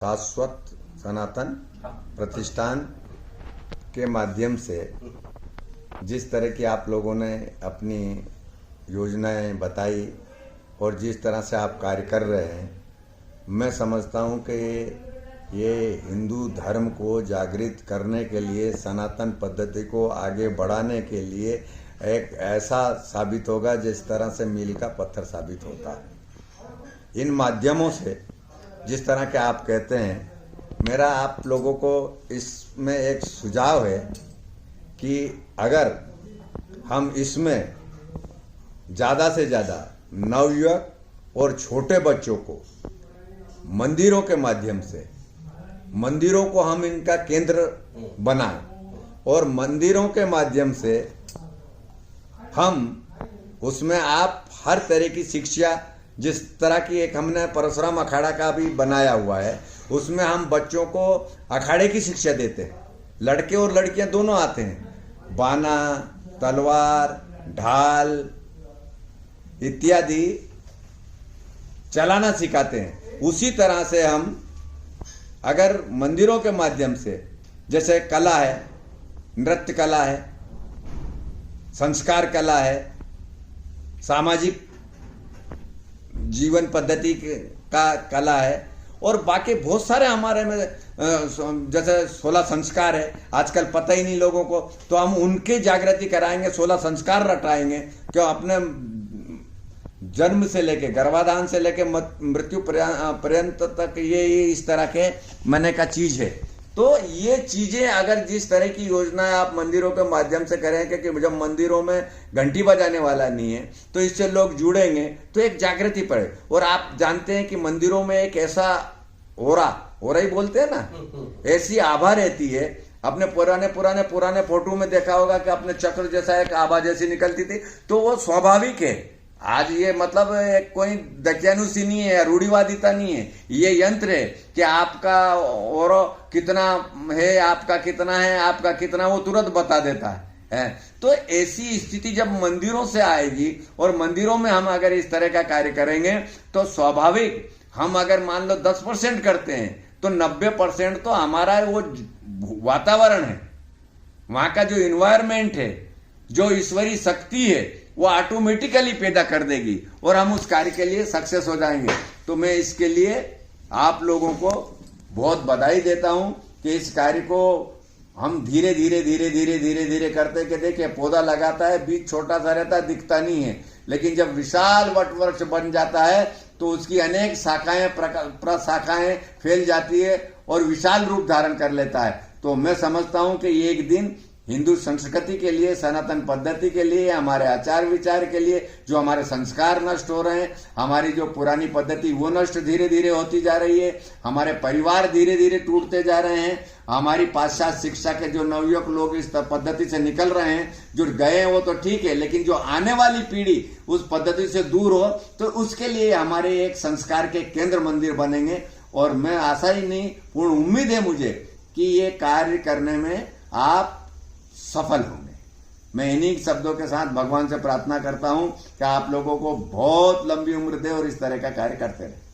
शाश्वत सनातन प्रतिष्ठान के माध्यम से जिस तरह की आप लोगों ने अपनी योजनाएं बताई और जिस तरह से आप कार्य कर रहे हैं, मैं समझता हूं कि ये हिंदू धर्म को जागृत करने के लिए, सनातन पद्धति को आगे बढ़ाने के लिए एक ऐसा साबित होगा जिस तरह से मील का पत्थर साबित होता है। इन माध्यमों से जिस तरह के आप कहते हैं, मेरा आप लोगों को इसमें एक सुझाव है कि अगर हम इसमें ज़्यादा से ज़्यादा नवयुवक और छोटे बच्चों को मंदिरों के माध्यम से, मंदिरों को हम इनका केंद्र बनाएं और मंदिरों के माध्यम से हम उसमें आप हर तरह की शिक्षा, जिस तरह की एक हमने परशुराम अखाड़ा का भी बनाया हुआ है, उसमें हम बच्चों को अखाड़े की शिक्षा देते हैं। लड़के और लड़कियां दोनों आते हैं, बाना, तलवार, ढाल इत्यादि चलाना सिखाते हैं। उसी तरह से हम अगर मंदिरों के माध्यम से, जैसे कला है, नृत्य कला है, संस्कार कला है, सामाजिक जीवन पद्धति का कला है और बाकी बहुत सारे हमारे में जैसे 16 संस्कार है, आजकल पता ही नहीं लोगों को, तो हम उनकी जागृति कराएंगे, 16 संस्कार रटाएंगे। क्यों अपने जन्म से लेके, गर्भाधान से लेके मृत्यु पर्यंत तक ये इस तरह के मने का चीज है। तो ये चीजें अगर जिस तरह की योजनाएं आप मंदिरों के माध्यम से करें, क्योंकि जब मंदिरों में घंटी बजाने वाला नहीं है तो इससे लोग जुड़ेंगे तो एक जागृति पड़े। और आप जानते हैं कि मंदिरों में एक ऐसा ओरा ही बोलते हैं ना, ऐसी आभा रहती है। अपने पुराने फोटो में देखा होगा कि अपने चक्र जैसा एक आभा जैसी निकलती थी, तो वो स्वाभाविक है। आज ये मतलब कोई दकियानुसी नहीं है, रूढ़िवादिता नहीं है, ये यंत्र है कि आपका और कितना है, आपका कितना है, आपका कितना, वो तुरंत बता देता है। तो ऐसी स्थिति जब मंदिरों से आएगी और मंदिरों में हम अगर इस तरह का कार्य करेंगे तो स्वाभाविक, हम अगर मान लो 10% करते हैं तो 90% तो हमारा वो वातावरण है, वहां का जो इन्वायरमेंट है, जो ईश्वरीय शक्ति है, वो ऑटोमेटिकली पैदा कर देगी और हम उस कार्य के लिए सक्सेस हो जाएंगे। तो मैं इसके लिए आप लोगों को बहुत बधाई देता हूं कि इस कार्य को हम धीरे धीरे करते कि देखिए, पौधा लगाता है, बीज छोटा सा रहता है, दिखता नहीं है, लेकिन जब विशाल वट वृक्ष बन जाता है तो उसकी अनेक शाखाएं प्रशाखाएं फैल जाती है और विशाल रूप धारण कर लेता है। तो मैं समझता हूं कि एक दिन हिंदू संस्कृति के लिए, सनातन पद्धति के लिए, हमारे आचार विचार के लिए, जो हमारे संस्कार नष्ट हो रहे हैं, हमारी जो पुरानी पद्धति वो नष्ट धीरे धीरे होती जा रही है, हमारे परिवार धीरे धीरे टूटते जा रहे हैं, हमारी पाश्चात्य शिक्षा के जो नवयुवक लोग इस पद्धति से निकल रहे हैं, जो गए हैं वो तो ठीक है, लेकिन जो आने वाली पीढ़ी उस पद्धति से दूर हो, तो उसके लिए हमारे एक संस्कार के केंद्र मंदिर बनेंगे। और मैं आशा ही नहीं, पूर्ण उम्मीद है मुझे कि ये कार्य करने में आप सफल होंगे। मैं इन्हीं शब्दों के साथ भगवान से प्रार्थना करता हूं कि आप लोगों को बहुत लंबी उम्र दे और इस तरह का कार्य करते रहे।